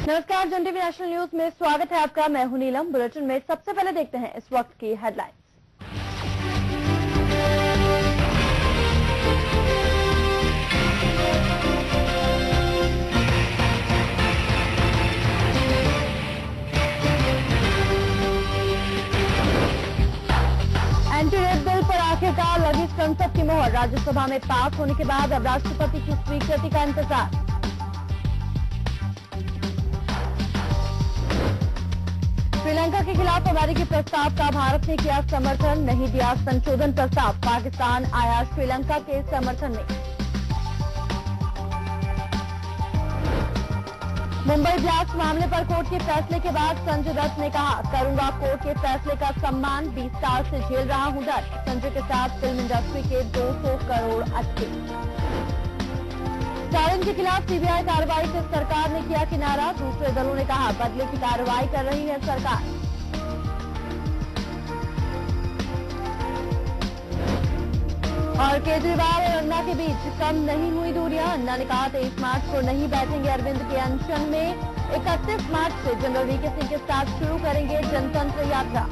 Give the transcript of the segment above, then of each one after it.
नमस्कार, जन TV national news में स्वागत है आपका। मैं हूं नीलम। बुलेटिन में सबसे पहले देखते हैं इस वक्त की हेडलाइंस। एंटी रेप बिल पर आखिरकार लगी संसद की मोहर। राज्यसभा में पास होने के बाद अब राष्ट्रपति की स्वीकृति का इंतजार। श्रीलंका के खिलाफ अमेरिकी प्रस्ताव का भारत ने किया समर्थन, नहीं दिया संशोधन प्रस्ताव। पाकिस्तान आया श्रीलंका के समर्थन में। मुंबई ब्लास्ट मामले पर कोर्ट के फैसले के बाद संजय दत्त ने कहा, करूंगा कोर्ट के फैसले का सम्मान, 20 साल से झेल रहा हूं डर। संजय के साथ फिल्म इंडस्ट्री के 200 करोड़ अटके। स्टालिन के खिलाफ सीबीआई कार्रवाई से सरकार ने किया किनारा। दूसरे दलों ने कहा, बदले की कार्रवाई कर रही है सरकार। और केजरीवाल और अन्ना के बीच कम नहीं हुई दूरियां। अन्ना ने कहा, 23 मार्च को नहीं बैठेंगे अरविंद के अनशन में। 31 मार्च से जनरल वीके सिंह के साथ शुरू करेंगे जनतंत्र यात्रा।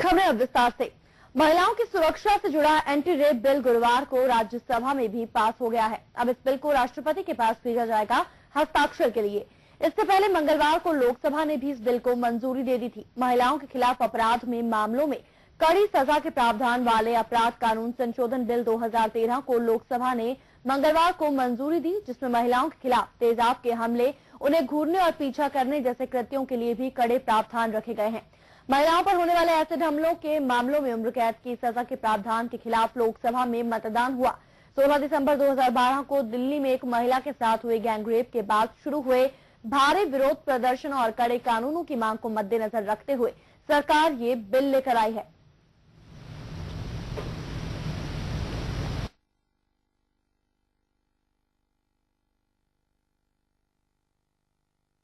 खबरें अब विस्तार से। महिलाओं की सुरक्षा से जुड़ा एंटी रेप बिल गुरुवार को राज्यसभा में भी पास हो गया है। अब इस बिल को राष्ट्रपति के पास भेजा जाएगा हस्ताक्षर के लिए। इससे पहले मंगलवार को लोकसभा ने भी इस बिल को मंजूरी दे दी थी। महिलाओं के खिलाफ अपराध में मामलों में कड़ी सजा के प्रावधान वाले अपराध कानून संशोधन बिल 2013 को लोकसभा ने मंगलवार को मंजूरी दी, जिसमें महिलाओं के खिलाफ तेजाब के हमले, उन्हें घूरने और पीछा करने जैसे कृत्यों के लिए भी कड़े प्रावधान रखे गए हैं। महिलाओं पर होने वाले एसिड हमलों के मामलों में उम्र कैद की सजा के प्रावधान के खिलाफ लोकसभा में मतदान हुआ। 16 दिसंबर 2012 को दिल्ली में एक महिला के साथ हुए गैंगरेप के बाद शुरू हुए भारी विरोध प्रदर्शन और कड़े कानूनों की मांग को मद्देनजर रखते हुए सरकार ये बिल लेकर आई है।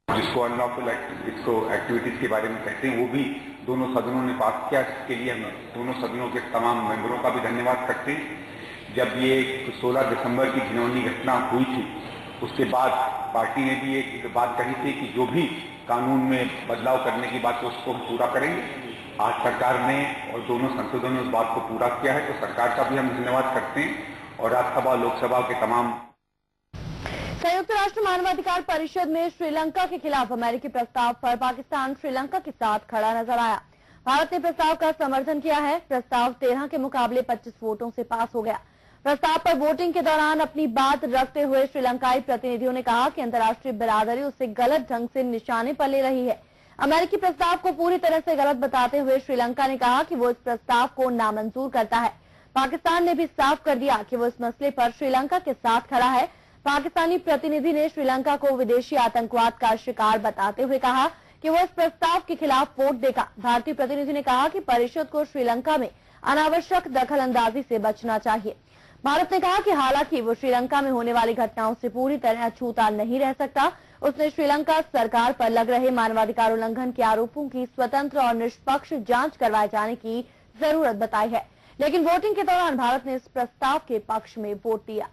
जिसको अनलॉफुल इसको एक्टिविटीज के बारे में कहते हैं, वो भी दोनों सदनों ने पास किया। इसके लिए हम दोनों सदनों के तमाम मेंबरों का भी धन्यवाद करते हैं। जब ये 16 दिसंबर की घिनौनी घटना हुई थी, उसके बाद पार्टी ने भी एक बात कही थी कि जो भी कानून में बदलाव करने की बात है उसको हम पूरा करेंगे। आज सरकार ने और दोनों संसदों ने उस बात को पूरा किया है, तो सरकार का भी हम धन्यवाद करते हैं और राज्यसभा लोकसभा के तमाम। संयुक्त राष्ट्र मानवाधिकार परिषद में श्रीलंका के खिलाफ अमेरिकी प्रस्ताव पर पाकिस्तान श्रीलंका के साथ खड़ा नजर आया। भारत ने प्रस्ताव का समर्थन किया है। प्रस्ताव 13 के मुकाबले 25 वोटों से पास हो गया। प्रस्ताव पर वोटिंग के दौरान अपनी बात रखते हुए श्रीलंकाई प्रतिनिधियों ने कहा कि अंतर्राष्ट्रीय बिरादरी उसे गलत ढंग से निशाने पर ले रही है। अमेरिकी प्रस्ताव को पूरी तरह से गलत बताते हुए श्रीलंका ने कहा कि वो इस प्रस्ताव को नामंजूर करता है। पाकिस्तान ने भी साफ कर दिया कि वो इस मसले पर श्रीलंका के साथ खड़ा है। पाकिस्तानी प्रतिनिधि ने श्रीलंका को विदेशी आतंकवाद का शिकार बताते हुए कहा कि वो इस प्रस्ताव के खिलाफ वोट देगा। भारतीय प्रतिनिधि ने कहा कि परिषद को श्रीलंका में अनावश्यक दखलंदाजी से बचना चाहिए। भारत ने कहा कि हालांकि वो श्रीलंका में होने वाली घटनाओं से पूरी तरह अछूता नहीं रह सकता। उसने श्रीलंका सरकार पर लग रहे मानवाधिकार उल्लंघन के आरोपों की स्वतंत्र और निष्पक्ष जांच करवाए जाने की जरूरत बताई है। लेकिन वोटिंग के दौरान भारत ने इस प्रस्ताव के पक्ष में वोट दिया।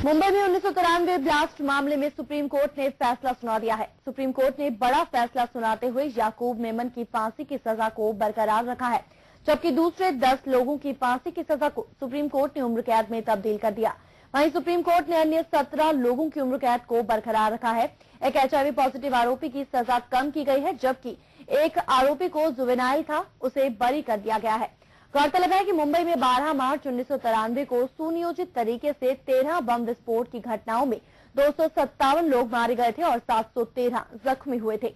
मुंबई में 1993 ब्लास्ट मामले में सुप्रीम कोर्ट ने फैसला सुना दिया है। सुप्रीम कोर्ट ने बड़ा फैसला सुनाते हुए याकूब मेमन की फांसी की सजा को बरकरार रखा है, जबकि दूसरे 10 लोगों की फांसी की सजा को सुप्रीम कोर्ट ने उम्र कैद में तब्दील कर दिया। वहीं सुप्रीम कोर्ट ने अन्य 17 लोगों की उम्र कैद को बरकरार रखा है। एक HIV पॉजिटिव आरोपी की सजा कम की गई है, जबकि एक आरोपी को जुवेनाइल था, उसे बरी कर दिया गया है। गौरतलब है कि मुंबई में 12 मार्च 1993 को सुनियोजित तरीके से 13 बम विस्फोट की घटनाओं में 257 लोग मारे गए थे और 713 जख्मी हुए थे।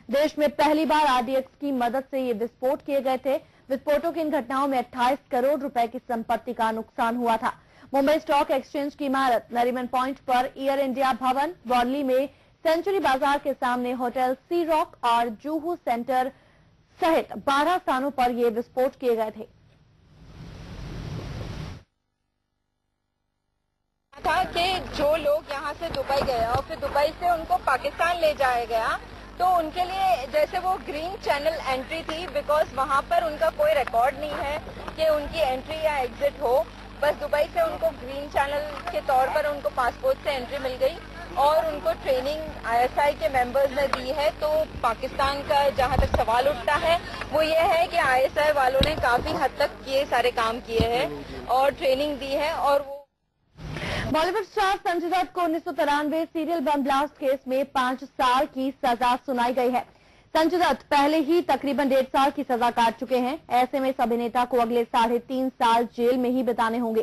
देश में पहली बार RDX की मदद से ये विस्फोट किए गए थे। विस्फोटों की इन घटनाओं में 28 करोड़ रुपए की संपत्ति का नुकसान हुआ था। मुंबई स्टॉक एक्सचेंज की इमारत, नरीमन पॉइंट पर एयर इंडिया भवन, वर्ली में सेंचुरी बाजार के सामने होटल सी रॉक और जुहू सेंटर सहित 12 स्थानों पर ये विस्फोट किए गए थे। था कि जो लोग यहाँ से दुबई गए और फिर दुबई से उनको पाकिस्तान ले जाया गया, तो उनके लिए जैसे वो ग्रीन चैनल एंट्री थी, बिकॉज वहाँ पर उनका कोई रिकॉर्ड नहीं है कि उनकी एंट्री या एग्जिट हो। बस दुबई से उनको ग्रीन चैनल के तौर पर उनको पासपोर्ट से एंट्री मिल गई और उनको ट्रेनिंग आईएसआई के मेंबर्स ने दी है। तो पाकिस्तान का जहाँ तक सवाल उठता है वो ये है कि आईएसआई वालों ने काफी हद तक ये सारे काम किए हैं और ट्रेनिंग दी है। और वो बॉलीवुड स्टार संजय दत्त को 1993 सीरियल बम ब्लास्ट केस में 5 साल की सजा सुनाई गई है। संजय दत्त पहले ही तकरीबन 1.5 साल की सजा काट चुके हैं। ऐसे में इस अभिनेता को अगले 3.5 साल जेल में ही बिताने होंगे।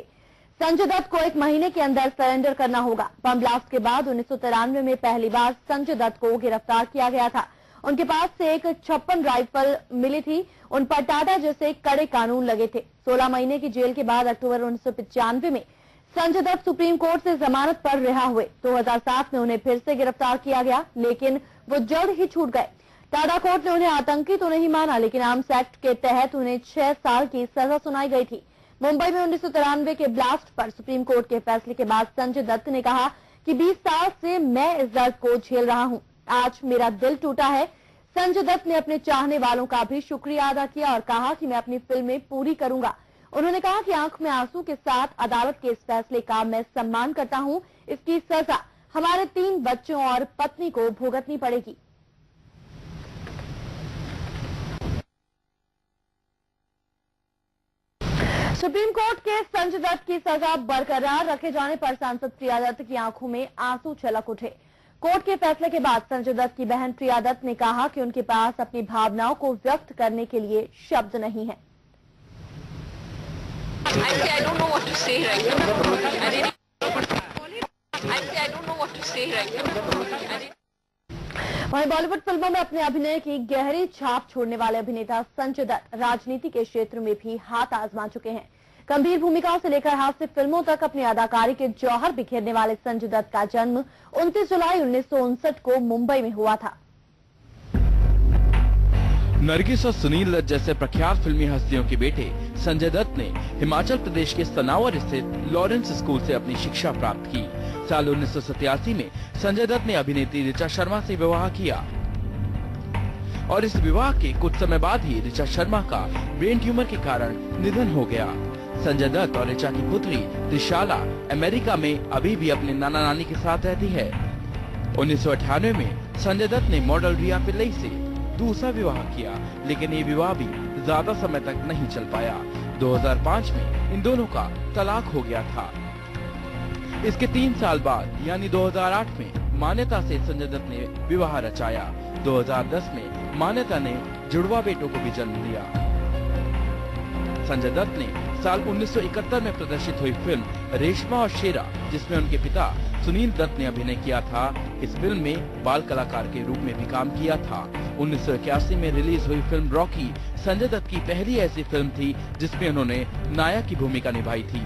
संजय दत्त को 1 महीने के अंदर सरेंडर करना होगा। बम ब्लास्ट के बाद 1993 में पहली बार संजय दत्त को गिरफ्तार किया गया था। उनके पास से एक 56 राइफल मिली थी। उन पर टाटा जैसे कड़े कानून लगे थे। 16 महीने की जेल के बाद अक्टूबर 1995 में संजय दत्त सुप्रीम कोर्ट से जमानत पर रिहा हुए। 2007 में उन्हें फिर से गिरफ्तार किया गया, लेकिन वो जल्द ही छूट गए। टाटा कोर्ट ने उन्हें आतंकी तो नहीं माना, लेकिन आर्म्स एक्ट के तहत उन्हें 6 साल की सजा सुनाई गई थी। मुंबई में 1993 के ब्लास्ट पर सुप्रीम कोर्ट के फैसले के बाद संजय दत्त ने कहा कि 20 साल से मैं इस दर्द को झेल रहा हूं। आज मेरा दिल टूटा है। संजय दत्त ने अपने चाहने वालों का भी शुक्रिया अदा किया और कहा कि मैं अपनी फिल्में पूरी करूंगा। उन्होंने कहा कि आंख में आंसू के साथ अदालत के इस फैसले का मैं सम्मान करता हूं। इसकी सजा हमारे 3 बच्चों और पत्नी को भुगतनी पड़ेगी। सुप्रीम कोर्ट के संजय दत्त की सजा बरकरार रखे जाने पर सांसद प्रिया दत्त की आंखों में आंसू छलक उठे। कोर्ट के फैसले के बाद संजय दत्त की बहन प्रिया दत्त ने कहा कि उनके पास अपनी भावनाओं को व्यक्त करने के लिए शब्द नहीं है। I don't know what to say right now. I don't know what to say right now. वहीं बॉलीवुड फिल्मों में अपने अभिनय की गहरी छाप छोड़ने वाले अभिनेता संजय दत्त राजनीति के क्षेत्र में भी हाथ आजमा चुके हैं। गंभीर भूमिकाओं से लेकर हास्य फिल्मों तक अपनी अदाकारी के जौहर बिखेरने वाले संजय दत्त का जन्म 29 जुलाई 1959 को मुंबई में हुआ था। नरगिस और सुनील दत्त जैसे प्रख्यात फिल्मी हस्तियों के बेटे संजय दत्त ने हिमाचल प्रदेश के सनावर स्थित लॉरेंस स्कूल से अपनी शिक्षा प्राप्त की। साल 1987 में संजय दत्त ने अभिनेत्री ऋचा शर्मा से विवाह किया और इस विवाह के कुछ समय बाद ही ऋचा शर्मा का ब्रेन ट्यूमर के कारण निधन हो गया। संजय दत्त और ऋचा की पुत्री त्रिशाला अमेरिका में अभी भी अपने नाना नानी के साथ रहती है। 1998 में संजय दत्त ने मॉडल रिया पिल्लई से दूसरा विवाह किया, लेकिन ये विवाह भी ज्यादा समय तक नहीं चल पाया। 2005 में इन दोनों का तलाक हो गया था। इसके 3 साल बाद यानी 2008 में मान्यता से संजय दत्त ने विवाह रचाया। 2010 में मान्यता ने जुड़वा बेटों को भी जन्म दिया। संजय दत्त ने साल 1971 में प्रदर्शित हुई फिल्म रेशमा और शेरा, जिसमें उनके पिता सुनील दत्त ने अभिनय किया था, इस फिल्म में बाल कलाकार के रूप में भी काम किया था। 1981 में रिलीज हुई फिल्म रॉकी संजय दत्त की पहली ऐसी फिल्म थी जिसमें उन्होंने नायक की भूमिका निभाई थी।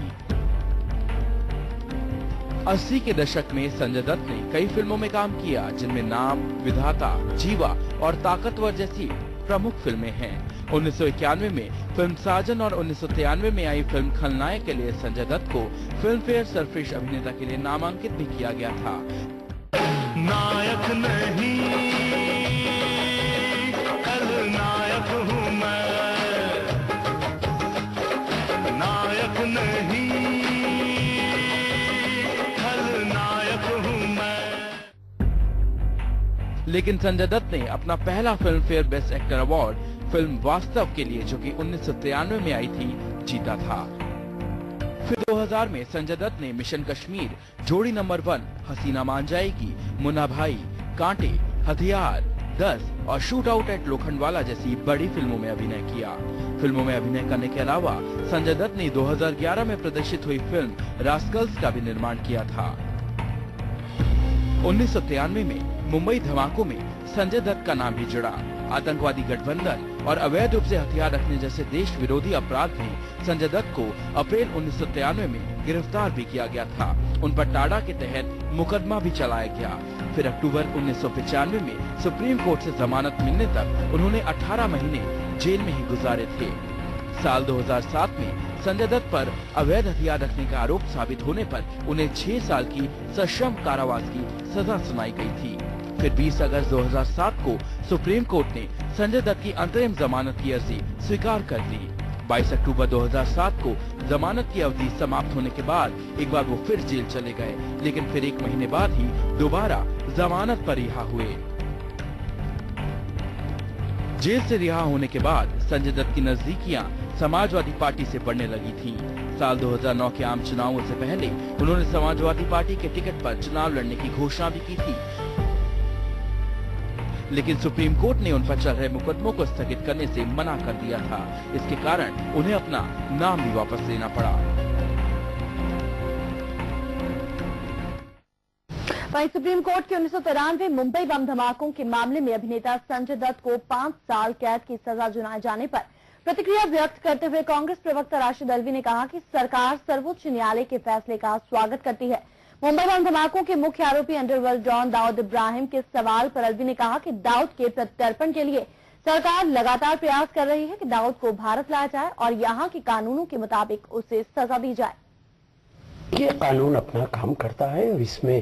80 के दशक में संजय दत्त ने कई फिल्मों में काम किया, जिनमें नाम, विधाता, जीवा और ताकतवर जैसी प्रमुख फिल्में हैं। 1991 में फिल्म साजन और 1993 में आई फिल्म खलनायक के लिए संजय दत्त को फिल्म फेयर सर्वश्रेष्ठ अभिनेता के लिए नामांकित भी किया गया था। नायक नहीं, खलनायक हूँ मैं, नायक नहीं, खलनायक हूँ मैं। लेकिन संजय दत्त ने अपना पहला film fair best actor award film वास्तव के लिए, जो कि 1993 में आई थी, जीता था। फिर 2000 में संजय दत्त ने मिशन कश्मीर, जोड़ी नंबर 1, हसीना मान जाएगी, मुन्ना भाई, कांटे, हथियार, 10 और शूट आउट एट लोखंडवाला जैसी बड़ी फिल्मों में अभिनय किया। फिल्मों में अभिनय करने के अलावा संजय दत्त ने 2011 में प्रदर्शित हुई फिल्म रास्कल्स का भी निर्माण किया था। 1993 में मुंबई धमाकों में संजय दत्त का नाम भी जुड़ा। आतंकवादी गठबंधन और अवैध रूप से हथियार रखने जैसे देश विरोधी अपराध में संजय दत्त को अप्रैल 1993 में गिरफ्तार भी किया गया था। उन पर टाडा के तहत मुकदमा भी चलाया गया। फिर अक्टूबर 1995 में सुप्रीम कोर्ट से जमानत मिलने तक उन्होंने 18 महीने जेल में ही गुजारे थे। साल 2007 में संजय दत्त पर अवैध हथियार रखने का आरोप साबित होने पर उन्हें 6 साल की सश्रम कारावास की सजा सुनाई गई थी। फिर 20 अगस्त 2007 को सुप्रीम कोर्ट ने संजय दत्त की अंतरिम जमानत की अर्जी स्वीकार कर दी। 22 अक्टूबर 2007 को जमानत की अवधि समाप्त होने के बाद एक बार वो फिर जेल चले गए, लेकिन फिर 1 महीने बाद ही दोबारा जमानत पर रिहा हुए। जेल से रिहा होने के बाद संजय दत्त की नजदीकियां समाजवादी पार्टी से बढ़ने लगी थीं। साल 2009 के आम चुनावों से पहले उन्होंने समाजवादी पार्टी के टिकट पर चुनाव लड़ने की घोषणा भी की थी, लेकिन सुप्रीम कोर्ट ने उन पर चल रहे मुकदमों को स्थगित करने से मना कर दिया था। इसके कारण उन्हें अपना नाम भी वापस लेना पड़ा। वहीं सुप्रीम कोर्ट के 1993 मुंबई बम धमाकों के मामले में अभिनेता संजय दत्त को 5 साल कैद की सजा सुनाए जाने पर प्रतिक्रिया व्यक्त करते हुए कांग्रेस प्रवक्ता राशिद अल्वी ने कहा कि सरकार सर्वोच्च न्यायालय के फैसले का स्वागत करती है। मुंबई बम धमाकों के मुख्य आरोपी अंडरवर्ल्ड डॉन दाऊद इब्राहिम के सवाल पर अल्वी ने कहा कि दाऊद के प्रत्यर्पण के लिए सरकार लगातार प्रयास कर रही है कि दाऊद को भारत लाया जाए और यहाँ के कानूनों के मुताबिक उसे सजा दी जाए। ये कानून अपना काम करता है और इसमें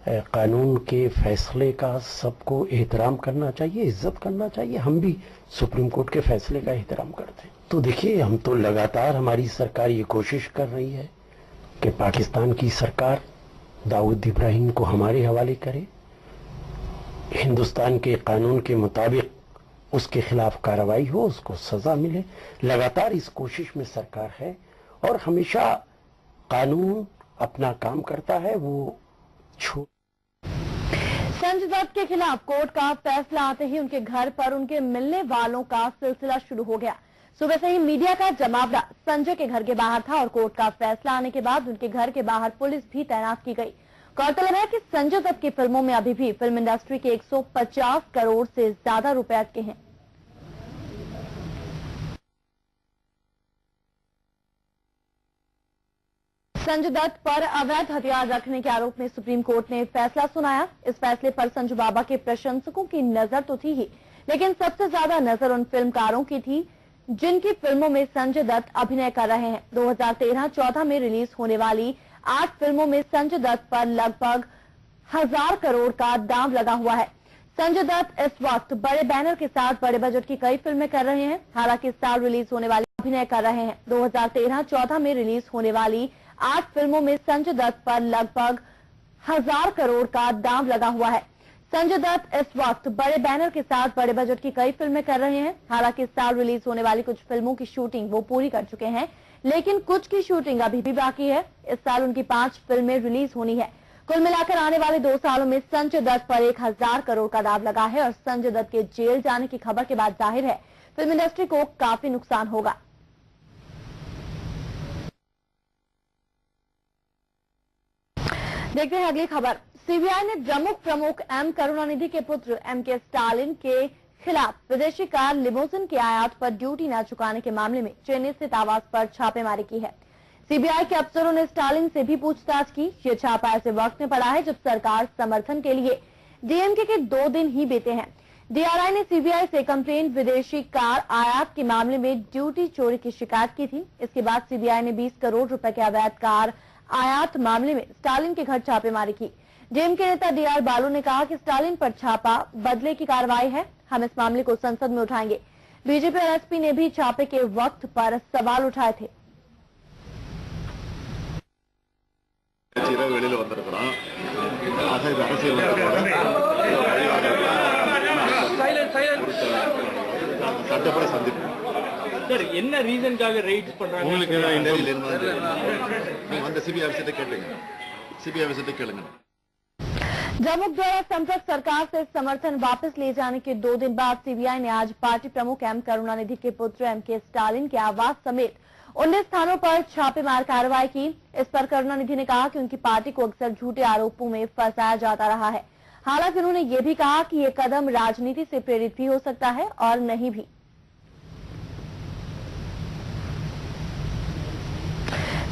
कानून के फैसले का सबको एहतराम करना चाहिए, इज्जत करना चाहिए। हम भी सुप्रीम कोर्ट के फैसले का एहतराम करते हैं। तो देखिए, हम तो लगातार हमारी सरकार ये कोशिश कर रही है कि पाकिस्तान की सरकार दाऊद इब्राहिम को हमारे हवाले करे, हिंदुस्तान के कानून के मुताबिक उसके खिलाफ कार्रवाई हो, उसको सजा मिले। लगातार इस कोशिश में सरकार है और हमेशा कानून अपना काम करता है। वो संजय दत्त के खिलाफ कोर्ट का फैसला आते ही उनके घर पर उनके मिलने वालों का सिलसिला शुरू हो गया। सुबह से ही मीडिया का जमावड़ा संजय के घर के बाहर था और कोर्ट का फैसला आने के बाद उनके घर के बाहर पुलिस भी तैनात की गई। गौरतलब है कि संजय दत्त की फिल्मों में अभी भी फिल्म इंडस्ट्री के 150 करोड़ से ज्यादा रुपए अटके हैं। संजय दत्त पर अवैध हथियार रखने के आरोप में सुप्रीम कोर्ट ने फैसला सुनाया। इस फैसले पर संजू बाबा के प्रशंसकों की नजर तो थी ही, लेकिन सबसे ज्यादा नजर उन फिल्मकारों की थी जिनकी फिल्मों में संजय दत्त अभिनय कर रहे हैं। 2013-14 में रिलीज होने वाली 8 फिल्मों में संजय दत्त पर लगभग 1000 करोड़ का दांव लगा हुआ है। संजय दत्त इस वक्त बड़े बैनर के साथ बड़े बजट की कई फिल्में कर रहे हैं। हालांकि इस साल रिलीज होने वाली अभिनय कर रहे हैं। 2013-14 में रिलीज होने वाली 8 फिल्मों में संजय दत्त पर लगभग 1000 करोड़ का दांव लगा हुआ है। संजय दत्त इस वक्त बड़े बैनर के साथ बड़े बजट की कई फिल्में कर रहे हैं। हालांकि इस साल रिलीज होने वाली कुछ फिल्मों की शूटिंग वो पूरी कर चुके हैं, लेकिन कुछ की शूटिंग अभी भी बाकी है। इस साल उनकी 5 फिल्में रिलीज होनी है। कुल मिलाकर आने वाले 2 सालों में संजय दत्त पर 1000 करोड़ का दांव लगा है और संजय दत्त के जेल जाने की खबर के बाद जाहिर है फिल्म इंडस्ट्री को काफी नुकसान होगा। देखते हैं अगली खबर। सीबीआई ने प्रमुख एम करुणानिधि के पुत्र एमके स्टालिन के खिलाफ विदेशी कार लिमोजिन के आयात पर ड्यूटी न चुकाने के मामले में चेन्नई स्थित आवास पर छापेमारी की है। सीबीआई के अफसरों ने स्टालिन से भी पूछताछ की। ये छापा ऐसे वक्त में पड़ा है जब सरकार समर्थन के लिए डीएमके के 2 दिन ही बीते हैं। डीआरआई ने सीबीआई से कंप्लेन विदेशी कार आयात के मामले में ड्यूटी चोरी की शिकायत की थी। इसके बाद सीबीआई ने 20 करोड़ रुपए के अवैध कार आयात मामले में स्टालिन के घर छापेमारी की। डीएमके नेता डीआर बालू ने कहा कि स्टालिन पर छापा बदले की कार्रवाई है, हम इस मामले को संसद में उठाएंगे। बीजेपी और एसपी ने भी छापे के वक्त पर सवाल उठाए थे। சார் என்ன ரீசன்காக ரைட்ஸ் பண்றாங்க உங்களுக்கு அந்த सीबीआई से கேளுங்க सीबीआई से கேளுங்க। द्रमुक द्वारा संसद सरकार से समर्थन वापस ले जाने के 2 दिन बाद सीबीआई ने आज पार्टी प्रमुख एम करुणानिधि के पुत्र एमके स्टालिन के आवास समेत 19 स्थानों पर छापेमार कार्रवाई की। इस पर करुणानिधि ने कहा कि उनकी पार्टी को अक्सर झूठे आरोपों में फंसाया जाता रहा है। हालांकि उन्होंने ये भी कहा कि ये कदम राजनीति से प्रेरित भी हो सकता है और नहीं भी।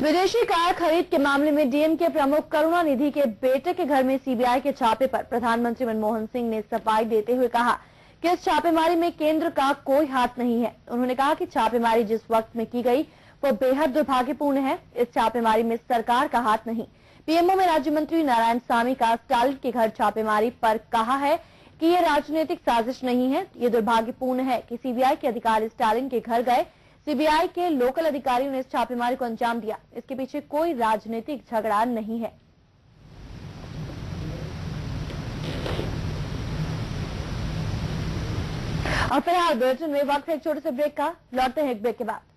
विदेशी कार खरीद के मामले में डीएमके प्रमुख करुणानिधि के बेटे के घर में सीबीआई के छापे पर प्रधानमंत्री मनमोहन सिंह ने सफाई देते हुए कहा कि इस छापेमारी में केंद्र का कोई हाथ नहीं है। उन्होंने कहा कि छापेमारी जिस वक्त में की गई वो बेहद दुर्भाग्यपूर्ण है। इस छापेमारी में सरकार का हाथ नहीं। पीएमओ में राज्य मंत्री नारायण सामी का स्टालिन के घर छापेमारी पर कहा है कि ये राजनीतिक साजिश नहीं है। ये दुर्भाग्यपूर्ण है कि सीबीआई के अधिकारी स्टालिन के घर गए। सीबीआई के लोकल अधिकारियों ने इस छापेमारी को अंजाम दिया। इसके पीछे कोई राजनीतिक झगड़ा नहीं है। और फिलहाल बुलेटिन में वक्त है एक छोटे से ब्रेक का। लौटते हैं एक ब्रेक के बाद।